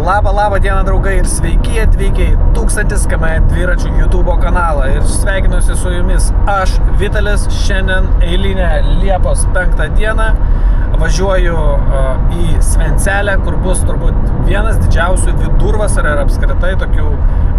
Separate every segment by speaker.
Speaker 1: Labą dieną, draugai, ir sveiki atvykę į 1000 km dviračių YouTube kanalą. Ir sveikinuosi su jumis aš, Vitalis. Šiandien eilinę Liepos 5 dieną važiuoju į Svencelę, kur bus turbūt vienas didžiausių vidurvasario ir apskritai tokių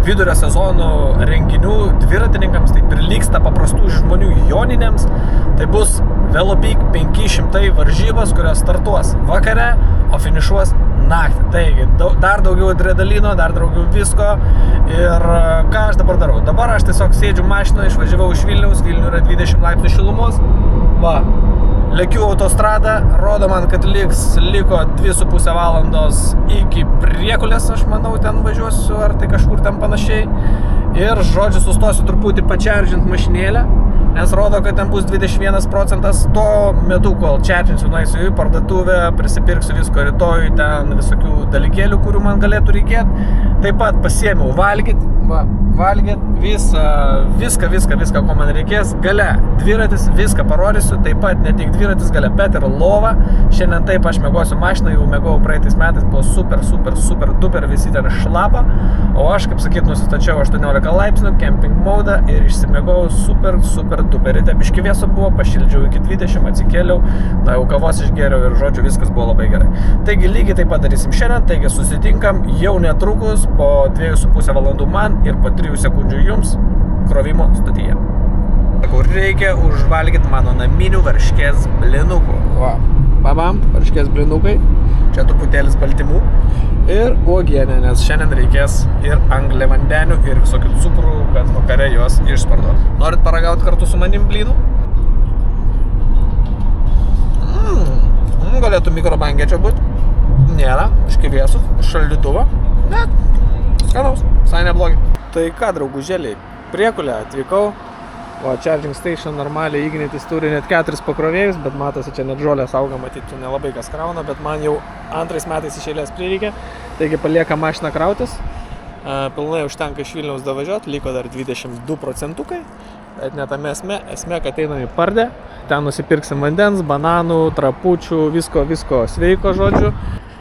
Speaker 1: vidurio sezonų renginių dviratininkams. Tai prilygsta paprastų žmonių joniniams. Tai bus Velopik 500 varžybos, kurios startuos vakare, o finišuos naktį. Taigi, dar daugiau adrenalino, dar daugiau visko. Ir ką aš dabar darau? Dabar aš tiesiog sėdžiu mašinoje, išvažiavau iš Vilniaus, Vilnių yra 20 laipsnių šilumos. Va, lekiu autostradą, rodo man, kad liko 2,5 valandos iki Priekulės, aš manau, ten važiuosiu, ar tai kažkur ten panašiai. Ir, žodžiu, sustosiu truputį pačeržint mašinėlę, nes rodo, kad ten bus 21% tuo metu, kol čeržinsiu, nueisiu į parduotuvę, prisipirksiu visko rytoj, ten visokių dalykėlių, kurių man galėtų reikėti. Taip pat pasiėmiau valgyt, viską, ko man reikės. Gale dviratis, viską parodysiu, taip pat ne tik dviratis, gale bet ir lova. Šiandien taip aš mėgosiu mašiną, jau mėgau praeitais metais, buvo super duper, visi ten šlapa. O aš, kaip sakyt, nusistačiau 18 laipsnių, camping mode ir išsimėgau super duper. Ryte biški vėsu buvo, pašildžiau iki 20, atsikėliau, na jau kavos išgėriau ir žodžiu viskas buvo labai gerai. Taigi lygiai taip pat darysim šiandien, taigi susitinkam jau netrukus po 2,5 valandų man ir po 3 sekundžių jums krovimo stotyje. Kur reikia užvalgyti mano naminių varškės blinukų. Va, babam, varškės blinukai, čia truputėlis baltymų ir uogienė, nes šiandien reikės ir angliavandenių ir visokių cukrų, kad vakare juos išsparduot. Norit paragauti kartu su manim blynų? Galėtų mikrobangė čia būt. Nėra, iškivėsų, iš šaldytuvo, bet skanaus, visai neblogi. Tai ką, draugužėliai, Priekulę atvykau, o charging station normaliai Ignitis turi net 4 pakrovėjus, bet matosi, čia net žolės auga, matyti, nelabai kas krauna, bet man jau 2 metais iš eilės prireikia, taigi palieka mašiną krautis, pilnai užtenka iš Vilniaus davažiuoti, liko dar 22%, bet net tame esmė, kad einam į Pardę, ten nusipirksim vandens, bananų, trapučių, visko sveiko, žodžiu.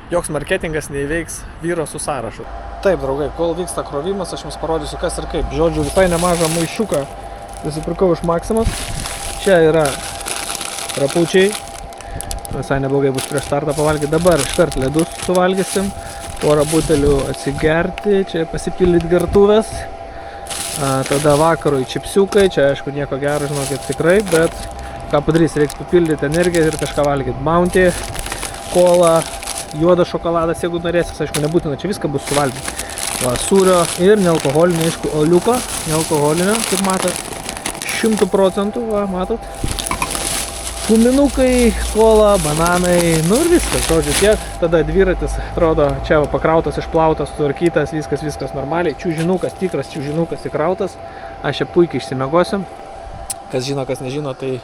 Speaker 1: Joks marketingas neįveiks vyro su sąrašu. Taip, draugai, kol vyksta krovimas, aš jums parodysiu kas ir kaip. Žodžiu, visai nemažą maišiuką nusipirkau iš Maximos. Čia yra trapučiai. Visai neblogai bus prieš startą pavalgyti. Dabar iškart ledus suvalgysim. Porą butelių atsigerti. Čia pasipildyti gertuvės. Tada vakarui čipsiukai. Čia, aišku, nieko gero, žinokit, tikrai. Bet ką padarys, reiks papildyti energiją ir kažką valgyti. Bounty, kola, juodas šokoladas, jeigu norėsis, aišku, nebūtina, čia viską bus suvalgyti. Va, sūrio ir nealkoholinio, aišku, oliuko, nealkoholinio, kaip matot, 100%, va, matot. Kuminukai, kola, bananai, nu ir viskas, žodžiu, tiek. Tada dviratis, atrodo, čia va, pakrautas, išplautas, sutvarkytas, viskas normaliai. Čiužinukas, tikras čiužinukas įkrautas. Aš čia puikiai išsimiegosiu. Kas žino, kas nežino, tai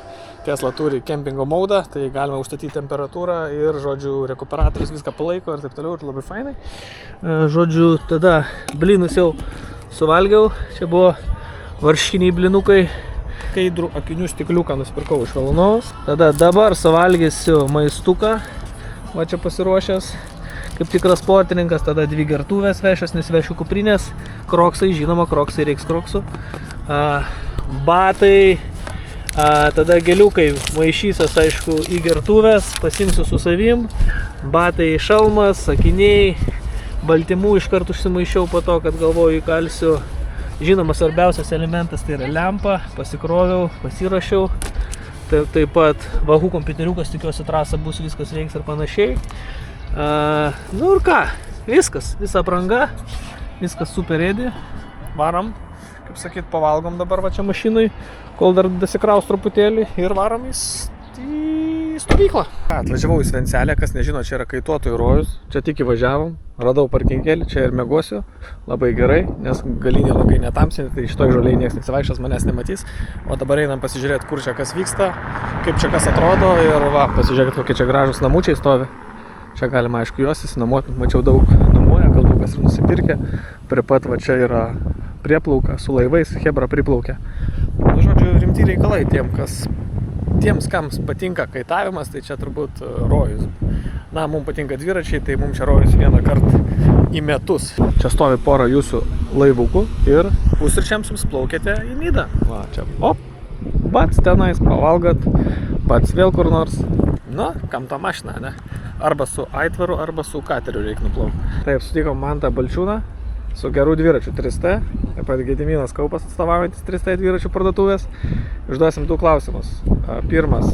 Speaker 1: Tesla turi kempingo maudą, tai galima užstatyti temperatūrą ir, žodžiu, rekuperatorius viską palaiko ir taip toliau, ir labai fainai. Žodžiu, tada blynus jau suvalgiau, čia buvo varškiniai blinukai, skaidrų akinių stikliuką nusipirkau iš Valunovos. Tada dabar suvalgysiu maistuką, va čia pasiruošęs, kaip tikras sportininkas, tada 2 gertuvės vešios, nesivešiu kuprinės, kroksai, žinoma, kroksai reiks kroksų, batai, tada geliukai maišysios, aišku, į gertuvės, pasimsiu su savim, batai, šalmas, akiniai, baltymų iškart užsimaišiau po to, kad galvoju įkalsiu. Žinoma, svarbiausias elementas tai yra lempa, pasikroviau, pasirašiau, taip pat vahų kompiuteriukas, tikiuosi trasa bus, viskas veiks ir panašiai. Nu ir ką, viskas, visa apranga, viskas super ready, varom. Kaip sakyt, pavalgom dabar va čia mašinai, kol dar dasikraus truputėlį ir varom į stovyklą. Atvažiavau į Svencelę, kas nežino, čia yra kaituotojų rojus, čia tik įvažiavom, radau parkingėlį, čia ir mėgosiu, labai gerai, nes galiniai langai netamsinti, tai šitoj žoliai niekas nesivaikščios, manęs nematys. O dabar einam pasižiūrėti, kur čia kas vyksta, kaip čia kas atrodo ir va, pasižiūrėkit, kokie čia gražus namučiai stovi. Čia galima, aišku, juos įsinuomoti, mačiau daug nuomoja, gal daug kas ir nusipirkė. Prie pat va čia yra prieplauka su laivais, Hebra priplaukia. Nu, žodžiu, rimti reikalai tiems, kams patinka kaitavimas, tai čia turbūt rojus. Na, mums patinka dviračiai, tai mums čia rojasi vieną kartą į metus. Čia stovi pora jūsų laivukų ir pusryčiams jums plaukėte į Nidą. Va, čia, pats tenais pavalgat, pats vėl kur nors. Nu, kam ta mašina, ne? Arba su aitvaru, arba su kateriu reikia nuplaukti. Taip, sutikom Mantą Balčiūną su gerų dviračių 3T. Taip pat Gediminas Kaupas atstovaujantis 3T dviračių parduotuvės. Užduosim 2 klausimus. Pirmas,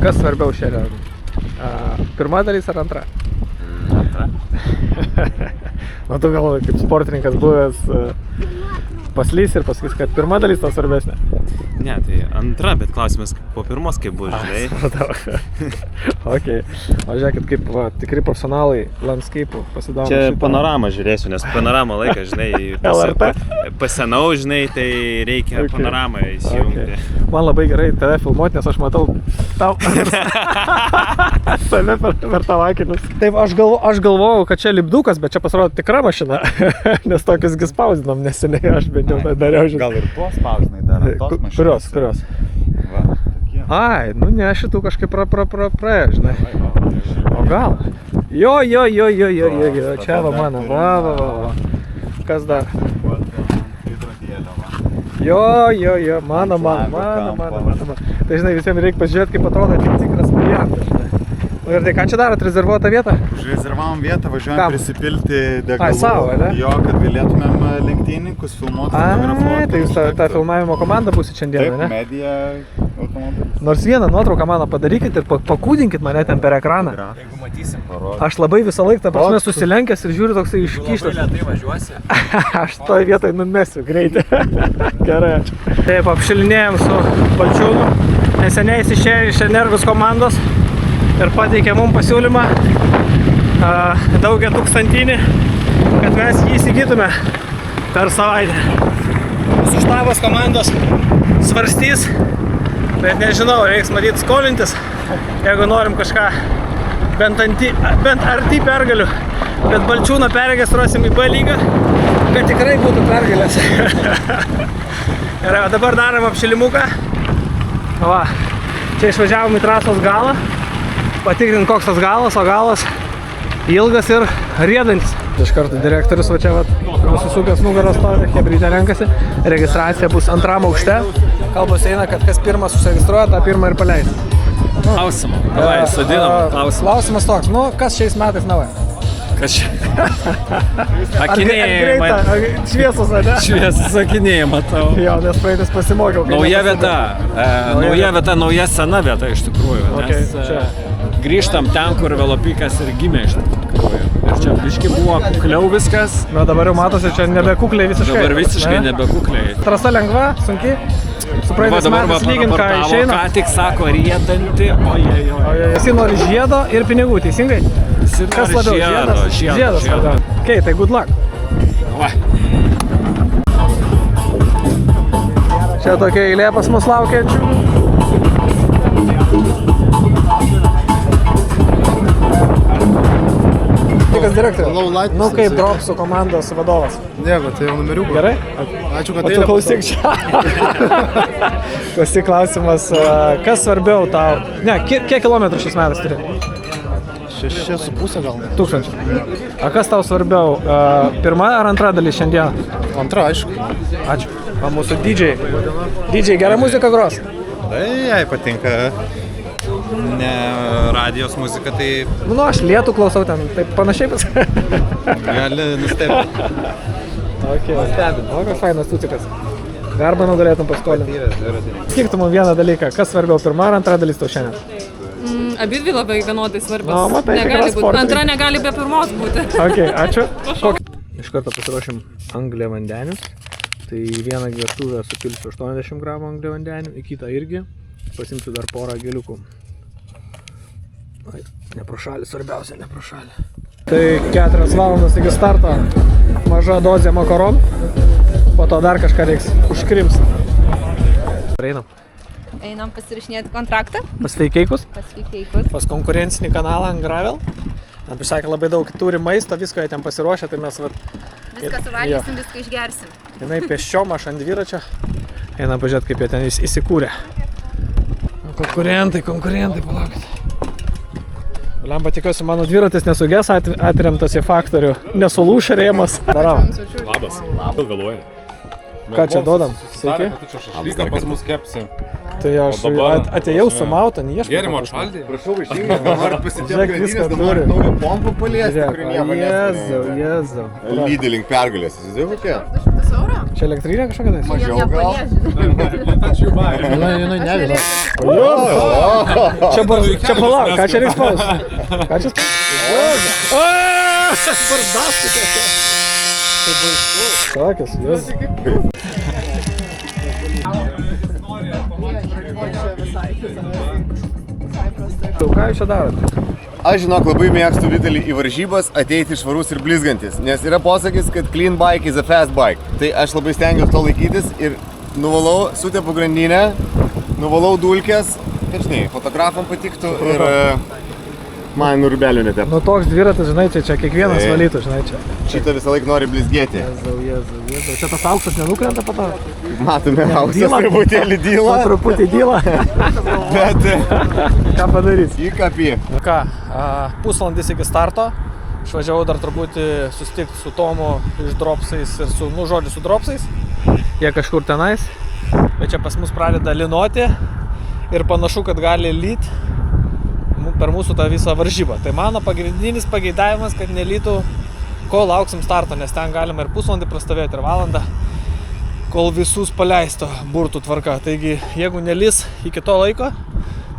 Speaker 1: kas svarbiau šiandien? Pirma dalis ar antra?
Speaker 2: Antra.
Speaker 1: Nu, tu galvoji, kaip sportininkas buvęs paslys ir pasakys, kad pirma dalis to svarbesnė.
Speaker 2: Ne, tai antra, bet klausimas po pirmos kaip bus, žinai.
Speaker 1: Supratau. Ok. O žiūrėkit, kaip tikri profesionalai landscape'ų pasidarom
Speaker 2: Čia
Speaker 1: šitą.
Speaker 2: panoramą žiūrėsiu, nes panoramą laiką, žinai,
Speaker 1: LRT?
Speaker 2: pasenau, žinai, tai reikia panoramą įsijungti.
Speaker 1: Okay. Man labai gerai tave filmuoti, nes aš matau tau save per tavo akinius. Taip, aš galvojau, kad čia lipdukas, bet čia pasirodo tikra mašina, nes tokius gi spausdinom neseniai, aš bent jau tai dariau.
Speaker 3: Gal ir tuos spausdinai dar ant tos mašinos?
Speaker 1: Kurios?
Speaker 3: Va, tokie.
Speaker 1: Ai, nu ne, šitų kažkaip praėjo, žinai. O gal? Jo, čia va mano, va. Kas dar? Jo, mano. Tai žinai, visiems reikia pažiūrėti, kaip atrodo kaip tikras variantas, žinai. Ir tai ką čia darot, rezervuotą vietą?
Speaker 3: Užrezervavom vietą, važiuojam prisipilti degalų.
Speaker 1: Ai, savo, ne?
Speaker 3: Jo, kad galėtumėm lenktynininkus filmuoti, fotografuoti.
Speaker 1: Tai jūs ta filmavimo komanda būsit šiandieną, ne?
Speaker 3: Taip, Media automobilis.
Speaker 1: Nors vieną nuotrauką mano padarykit ir pakūdinkit mane ten per ekraną.
Speaker 2: Jeigu matysim,
Speaker 1: Aš labai visą laiką, ta prasme, susilenkęs ir žiūriu toksai iškištas.
Speaker 2: tai važiuosi.
Speaker 1: Aš toj vietoj numesiu greitai. Gerai, ačiū. Taip, apšilinėjom su Balčiūnu. Neseniai jis išėjo iš Energus komandos ir pateikė mums pasiūlymą daugia tūkstantinį, kad mes jį įsigytume per savaitę. Mūsų štabas komandos svarstys, bet nežinau, reiks matyti skolintis, jeigu norim kažką bent arti pergalių. Bet Balčiūną perregistruosim į B lygą, kad tikrai būtų pergalės. Ir dabar darom apšilimuką. Va, čia išvažiavom į trasos galą. Patikrint, koks tas galas, o galas ilgas ir riedantis. Iš karto direktorius va čia nusisukęs nugaros stovi, hebrytė renkasi. Registracija bus 2 aukšte. Kalbos eina, kad kas pirmas užsiregistruoja, tą pirmą ir paleis.
Speaker 2: Klausimą. Davai, sodinam klausimą.
Speaker 1: Klausimas toks, kas šiais metais nauja?
Speaker 2: Kas čia?
Speaker 1: Ar
Speaker 2: Akiniai,
Speaker 1: greita, šviesos, ne?
Speaker 2: šviesus akiniai, matau.
Speaker 1: Jo, nes praeitis pasimokiau.
Speaker 2: Nauja vieta, nauja sena vieta iš tikrųjų.
Speaker 1: Okay,
Speaker 2: Nes grįžtam ten, kur Velopikas ir gimė iš tikrųjų. Ir čia biški buvo kukliau viskas.
Speaker 1: Na dabar jau matosi, čia nebekukliai visiškai.
Speaker 2: Dabar visiškai nebekukliai.
Speaker 1: Trasa lengva, sunki. Su praeitais metais lygint, ką išeina.
Speaker 2: Ką tik sako riedanti, ojej.
Speaker 1: Visi nori žiedo ir pinigų, teisingai? Kas labiau? Žiedas labiau. Ok, tai good luck.
Speaker 2: Va.
Speaker 1: Čia tokia eilė pas mus laukiančių. Tikas direktorius. Nu kaip Dropsų komandos vadovas.
Speaker 4: Nieko, tai jau numeriuką.
Speaker 1: Gerai?
Speaker 4: Ačiū, kad
Speaker 1: O tu klausyk čia. Klausyk klausimas, kas svarbiau tau? Ne, kiek kilometrų šiais metais turi?
Speaker 4: 6,5 gal.
Speaker 1: 1000. A kas tau svarbiau? Pirma ar antra dalis šiandien?
Speaker 4: Antra, aišku.
Speaker 1: Ačiū. O mūsų DJ. DJ, gera muzika gros?
Speaker 3: Tai jai patinka. Ne radijos muzika, tai
Speaker 1: Nu, aš lietų klausau ten, taip panašiai pas.
Speaker 3: gali nustebti.
Speaker 1: Ok, stebint. O, koks fainas tutikas. Garbaną galėtum paskolinti. Skirtum vieną dalyką. Kas svarbiau, pirma ar antra dalis tau šiandien?
Speaker 5: Abidvi labai vienodai svarbios.
Speaker 1: No, matai,
Speaker 5: Negali
Speaker 1: tikras
Speaker 5: būt.
Speaker 1: sportininkas.
Speaker 5: Antra negali be pirmos būti.
Speaker 1: Ok, ačiū. Iš karto pasiruošim angliavandenius. Tai vieną gertuvę supilsiu 80 gramų angliavandenių, į kitą irgi. Pasimsiu dar porą geliukų. Ai, neprošalį, svarbiausia, neprošalį. Tai 4 valandas iki starto, maža dozė makaron, po to dar kažką reiks užkrimsti. Einam.
Speaker 6: Einam pasirašinėti kontraktą.
Speaker 1: Pas Feikeikus,
Speaker 6: Pas Feikeikus.
Speaker 1: pas konkurencinį kanalą ant Gravel. Ten pasakė, labai daug turi maisto, visko jie ten pasiruošę, tai mes
Speaker 6: Viską suvalgysim, viską išgersim.
Speaker 1: jinai pėsčiom, aš ant dviračio. Einam pažiūrėti, kaip jie ten įsikūrė. Konkurentai, palaukit. Lemba, tikiuosi, mano dviratis nesugės atremtas į faktorių. Nesulūš rėmas. Darom.
Speaker 2: Labas. Vėluoja.
Speaker 1: Ką čia duodam? Sveiki.
Speaker 7: Šašlyką pas mus kepsi.
Speaker 1: Tai aš atėjau su mauta, neieškau.
Speaker 7: Gėrimo atšaldį.
Speaker 3: Prašau, išėjimą, noriu pasitėti
Speaker 1: Žiūrėk, viską
Speaker 3: grandinės, dabar
Speaker 1: turi.
Speaker 3: naują pompą paliesti, kuri nieko
Speaker 1: Jėzau.
Speaker 3: Lydė link pergalės, įsivaizduoju kokia?
Speaker 1: Čia elektrinė kažkokia tai?
Speaker 3: Mažiau gal?
Speaker 4: Jinai nevėlė.
Speaker 1: Čia palauk, ką čia reiks paus? Ką čia spaus? Bardastikė. Tai baisu. Sakės, jėzau. Ką jūs čia darote?
Speaker 3: Aš žinok, labai mėgstu Vitalį į varžybas ateiti švarus ir blizgantis, nes yra posakis, kad clean bike is a fast bike. Tai aš labai stengiuosi to laikytis ir nuvalau, sutepu grandinę, nuvalau dulkes, kad žinai, fotografam patiktų ir man rubelių netepu.
Speaker 1: Nu toks dviratis, žinai, čia kiekvienas valytų, žinai, čia.
Speaker 3: Šitą visą laiką nori blizgėti.
Speaker 1: Jėzau. Čia tas auksas nenukrenta po to?
Speaker 3: Matome, auksas
Speaker 1: Dyla.
Speaker 3: truputėlį
Speaker 1: Po
Speaker 3: dyla,
Speaker 1: truputį dyla.
Speaker 3: bet
Speaker 1: Ką padarys?
Speaker 3: įkapį.
Speaker 1: Ką, pusvalandis iki starto. Išvažiavau dar truputį susitikti su Tomu iš dropsais ir su dropsais. Jie kažkur tenais. Bet čia pas mus pradeda linoti ir panašu, kad gali lyt per mūsų tą visą varžybą. Tai mano pagrindinis pageidavimas, kad nelytų, kol lauksim starto, nes ten galima ir pusvalandį prastovėti, ir valandą, kol visus paleisto burtų tvarka. Taigi, jeigu nelys iki to laiko,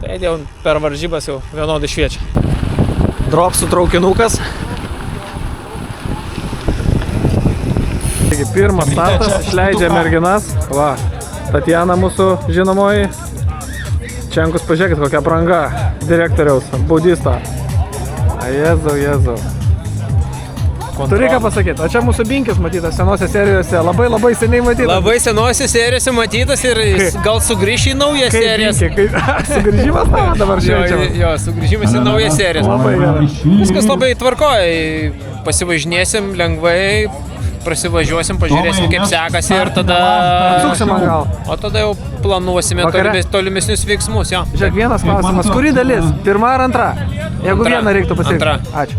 Speaker 1: tai jau per varžybas jau vienodai šviečia. Dropsų traukinukas. Taigi, pirmas startas, išleidžia merginas. Va, Tatjana mūsų žinomoji. Čenkus, pažiūrėkit, kokia apranga direktoriaus, baudisto. Jėzau. Turi ką pasakyti, o čia mūsų binkis matytas senose serijose, labai seniai matytas.
Speaker 8: Labai senose serijose matytas ir jis gal sugrįš į naują seriją.
Speaker 1: Sugrįžimas tavo dabar švenčiamas.
Speaker 8: Jo, sugrįžimas į naują seriją.
Speaker 1: Labai gerai.
Speaker 8: Viskas labai tvarkoja, pasivažinėsim lengvai, prasivažiuosim, pažiūrėsim kaip sekasi ir tada...
Speaker 1: Atsuksim gal.
Speaker 8: O tada jau planuosime tolimesnius veiksmus, jo.
Speaker 1: Žiūrėk, vienas klausimas, kuri dalis? Pirma ar antra? Jeigu
Speaker 8: Antra.
Speaker 1: vieną reiktų pasirinkti.
Speaker 8: Antra.
Speaker 1: Ačiū.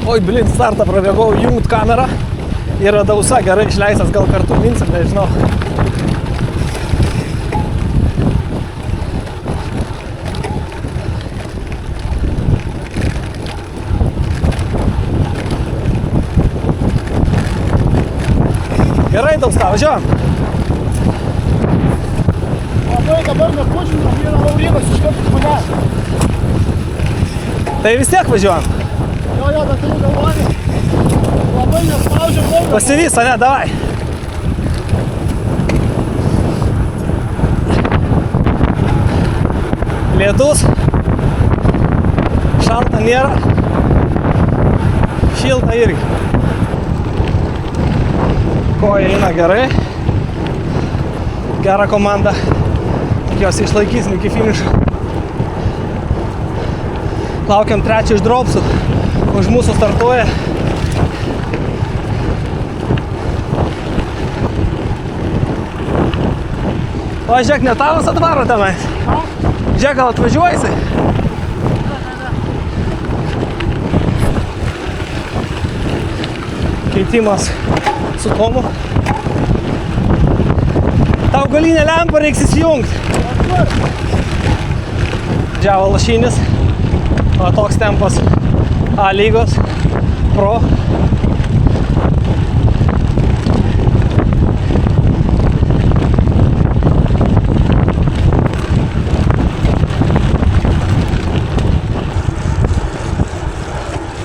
Speaker 1: Oi, blin, startą prabėgau jungt kamerą ir Dausa gerai išleistas, gal kartu minsim, nežinau. Gerai, Dausa, važiuojam.
Speaker 4: Labai dabar nepučiu, vieną Laurinas iš karto manęs.
Speaker 1: Tai vis tiek važiuojam.
Speaker 4: Jo, bet turiu galvoti. Labai nespaudžiu daug.
Speaker 1: Pasivys, ane, davai. Lietus. Šalta nėra. Šilta irgi. Koja eina gerai. Gera komanda. Tikiuosi išlaikysim iki finišo. Laukiam trečią iš dropsų. Už mūsų startuoja. O žiūrėk, ne tavas atvaro tenais. Žiūrėk, gal atvažiuojasi? Keitimas su Tomu. Tau galinę lempą reiks įsijungti. Džiavo Lašinis. O toks tempas A lygos Pro.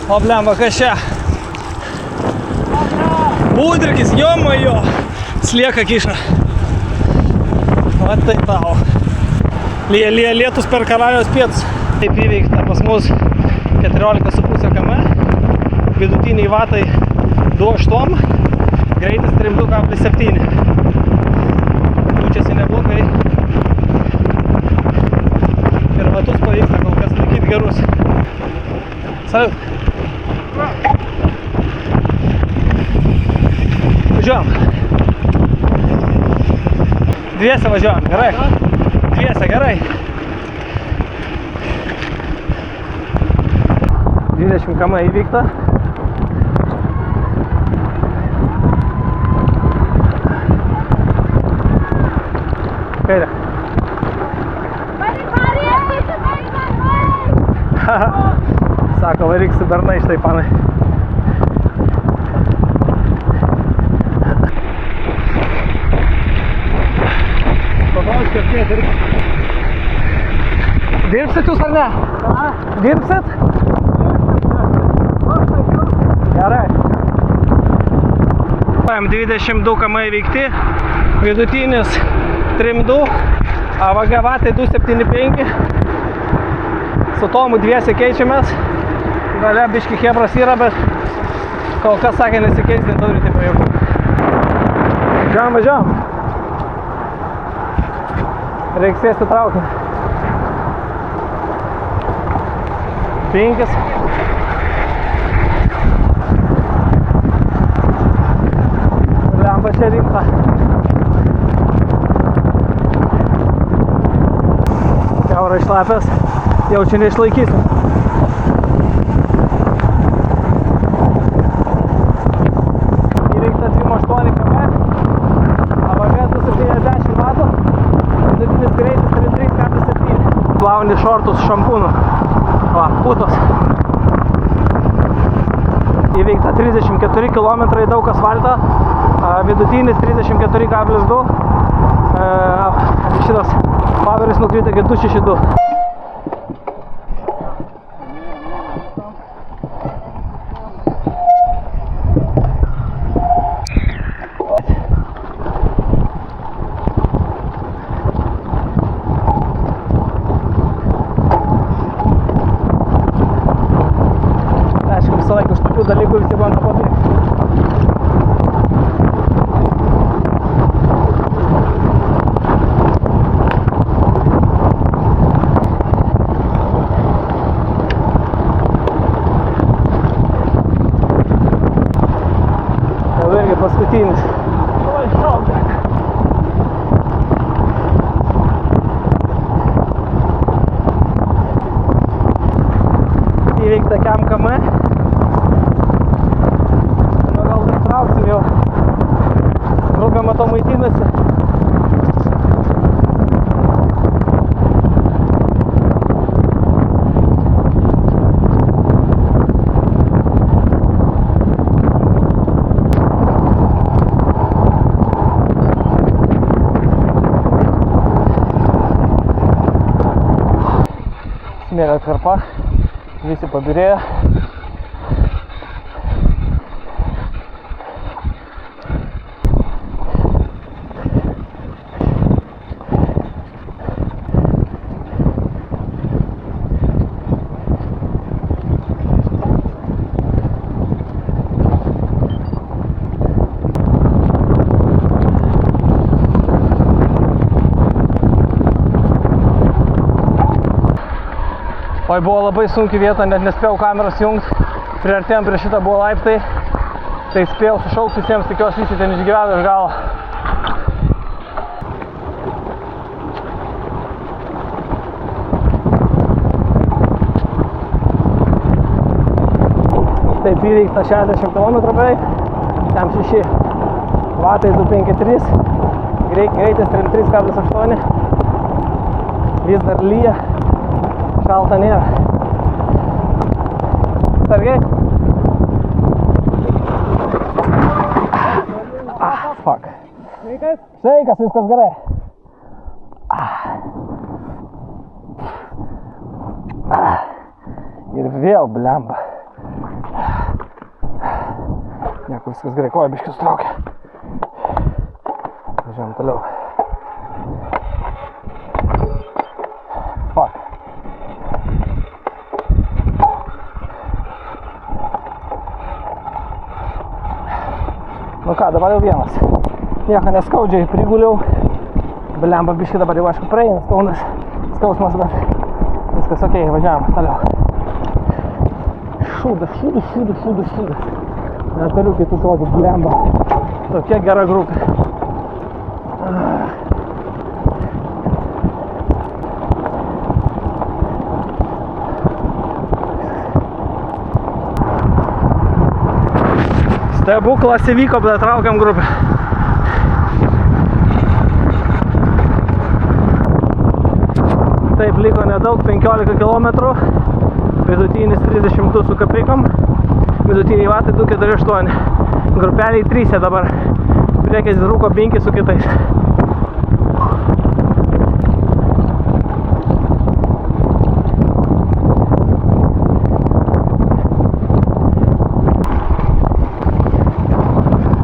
Speaker 1: O blemba, kas čia? Budrikis, jo, slieka kiša. Va tai tau. Lietus per Karaliaus pietus. Taip įveikta pas mus 14,5 km. Vidutiniai vatai 2,8. Greitis 3,7. Pučiasi neblogai. Ir vatus pavyksta kol kas laikyti gerus. Salut. Važiuojam. Dviese važiuojam, gerai. Dviese, gerai. 20 km įvykta. Kairė. Sako, varyk su bernai štai, panai. Pabrauskit, kiek ir... Dirbsit jūs ar ne? Dirbsit? Gerai. 22 km įveikti, vidutinis 3.2, avagavatai 2.75. Su Tomu dviese keičiamės. Gale biški hebras yra, bet kol kas sakė nesikeis, neturi taip pajėgų. Važiuojam. Reiks sėsti traukinį. 5. Lemba čia rimta. Kiaura išlapęs, jau čia neišlaikysiu. Įveikta 3.8 km, avagas 270 vatų, vidutinis greitis 33,7. Plauni šortus su šampūnu. Va, putos. Įveikta 34 km, daug asfalto, vidutinis 34,2. Šitas pavaris nukrito iki 262. Aišku, visą laiką už tokių dalykų visi bando pabėgti. Paskutinis. Įveikta kem km. Nu gal dar trauksim jau. Grupė matau maitinasi. Smėlio atkarpa, visi pabirėjo. Oi, buvo labai sunki vieta, net nespėjau kameros jungti. Priartėjom prie šitą buvo laiptai. Tai spėjau sušaukti visiems, tikiuosi visi ten išgyveno iš galo. Taip įveikta 60 km beveik. Ten 6 vatai 253. Greitis 33,8. Vis dar lyja. Šalta nėra. Sargiai? Fuck. Sveikas, viskas gerai. Ir vėl blemba. Nieko, viskas gerai, koja biškis traukia. Važiuojam toliau. Fuck. Nu ką, dabar jau vienas. Nieko neskaudžiai priguliau. Blemba biškį dabar jau aišku praeina skausmas, bet viskas okei, važiavam toliau. Šūdas. Neturiu kitų žodžių, blemba. Tokia gera grupė. Stebuklas įvyko, bet traukiam grupę. Taip, liko nedaug, 15 km, vidutinis 32 su kapeikom, vidutiniai vatai 248, grupeliai 3 dabar, priekis rūko 5 su kitais.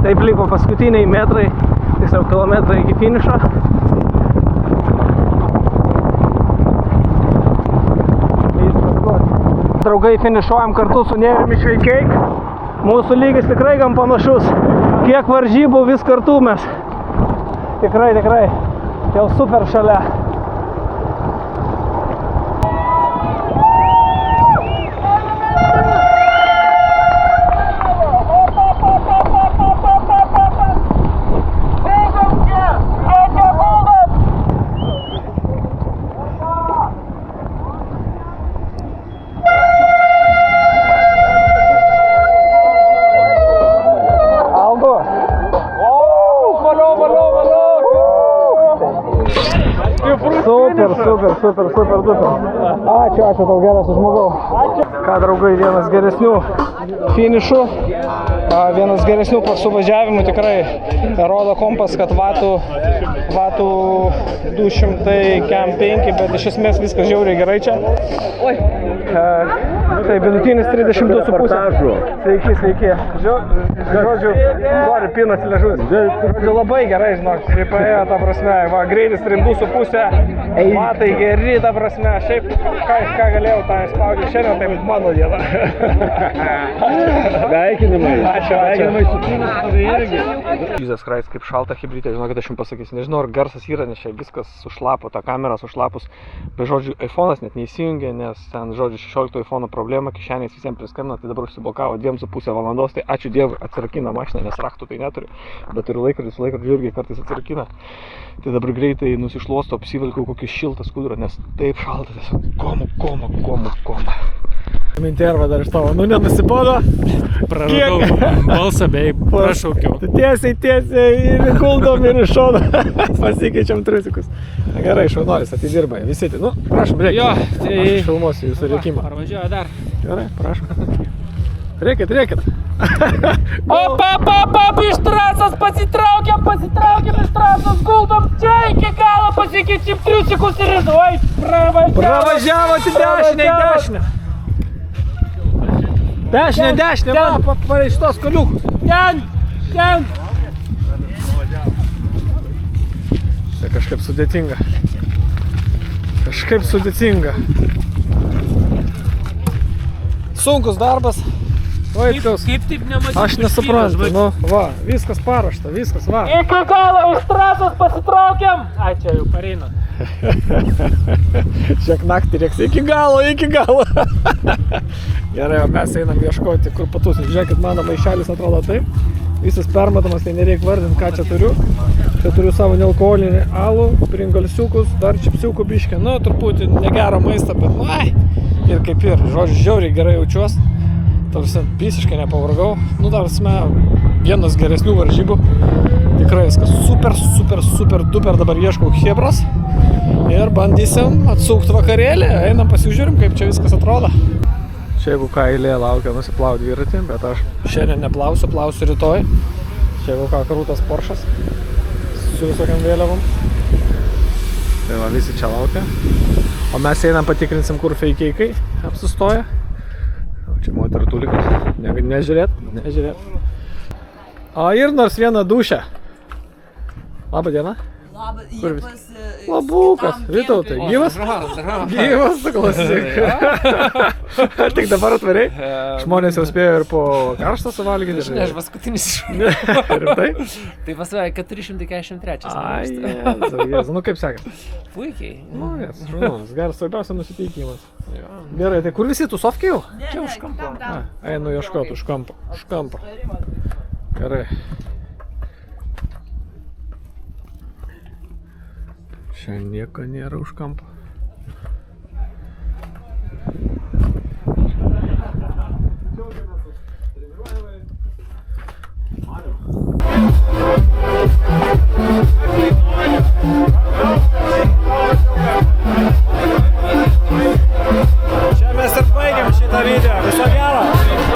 Speaker 1: Taip liko paskutiniai metrai, tiesiog kilometrai iki finišo. Draugai, finišuojam kartu su Nerijumi Šveikeik. Mūsų lygis tikrai gan panašus. Kiek varžybų vis kartu mes. Tikrai. Jau super šalia. Super. Ačiū tau, geras žmogau. Ką, draugai, vienas geresnių finišų, vienas geresnių suvažiavimų, tikrai rodo kompas, kad vatų 205, bet iš esmės viskas žiauriai gerai čia. Tai vidutinis 32,5. Sveiki. Žodžiu, pinasi liežuvis. Žodžiu, labai gerai, žinok, pripaėjo, ta prasme, greitis 32,5, vatai geri, ta prasme, šiaip, ką galėjau, tą spaudžiu šiandien, tai mano diena.
Speaker 2: Sveikinimai.
Speaker 1: Ačiū.
Speaker 2: Su finišu tave irgi.
Speaker 1: Jesus Christ, kaip šalta hibridė, žinokit, aš jums pasakysiu, nežinau, ar garsas yra, nes čia viskas sušlapo, ta kamera sušlapus, bet žodžiu, iPhone'as net neįsijungė, nes ten, žodžiu, 16 iPhone'o problema, kišeniais visiems priskambino, tai dabar užsiblokavo 2,5 valandos, tai ačiū Dievui, atsirakina mašiną, nes raktų tai neturiu, bet turiu laikrodį, su laikrodžiu irgi kartais atsirakina. Tai dabar greitai nusišluosto, apsivilkiau kokį šiltą skudurą, nes taip šalta, tiesiog koma. Minterva dar iš tavo, nenusibodo.
Speaker 2: Praradau balsą bei prašaukiau.
Speaker 1: Tiesiai ir guldom ir iš šono. Pasikeičiam trusikus. Gerai, šaunuolis atidirba, visi. Prašom, reikia.
Speaker 2: Jo, tai...
Speaker 1: Aš filmuosiu jūsų rėkimą.
Speaker 2: Parvažiuoja dar.
Speaker 1: Gerai, prašom. Rėkit.
Speaker 4: Op, iš trasos pasitraukiam iš trasos, guldom čia iki galo, pasikeičiam triusikus ir oi,
Speaker 1: Pravažiavot į dešinę. Dešinė, va, iš tos koliukus.
Speaker 4: Ten.
Speaker 1: Tai kažkaip sudėtinga. Sunkus darbas. Vaitkaus.
Speaker 4: Kaip taip nematyti?
Speaker 1: Aš nesuprantu, viskas parašta, va.
Speaker 4: Iki galo iš trasos pasitraukiam. Čia jau pareina.
Speaker 1: Šiek naktį reiks iki galo. Gerai, o mes einam ieškoti, kur patusim. Žiūrėkit, mano maišelis atrodo taip. Visas permatomas, tai nereik vardinti, ką čia turiu. Čia turiu savo nealkoholinį alų, pringolsiukus, dar čipsiukų biškį. Truputį negero maistą, bet ir kaip ir. Žodžiu, žiauriai gerai jaučiuos. Tarsi visiškai nepavargau. Tarsi vienas geresnių varžybų. Tikrai viskas super duper. Dabar ieškau chebros. Ir bandysim atsukti vakarėlį. Einam pasižiūrim, kaip čia viskas atrodo. Čia jeigu ką eilė laukia nusiplauti dviratį, bet aš šiandien neplausiu, plausiu rytoj. Čia jeigu ką krūtas Poršas su visokiam vėliavom. Tai va, visi čia laukia. O mes einam patikrinsim, kur feikeikai apsistoja. Čia moterų tulikas. Nežiūrėt. O ir nors vieną dušę. Labą dieną. Labukas, Vytautai, gyvas? Gyvas, klausyk. Tik dabar atvariai. Žmonės jau spėjo ir po karštą suvalgyti.
Speaker 8: Aš paskutinis iš
Speaker 1: Rimtai?
Speaker 8: Tai pasveikia 443.
Speaker 1: Jėzu, kaip sekasi?
Speaker 8: Puikiai.
Speaker 1: Geras, svarbiausia nusiteikimas. Gerai, tai kur visi tusovkiai jau?
Speaker 8: Čia už kampo.
Speaker 1: Einu ieškoti už kampo. Gerai. Čia nieko nėra už kampo.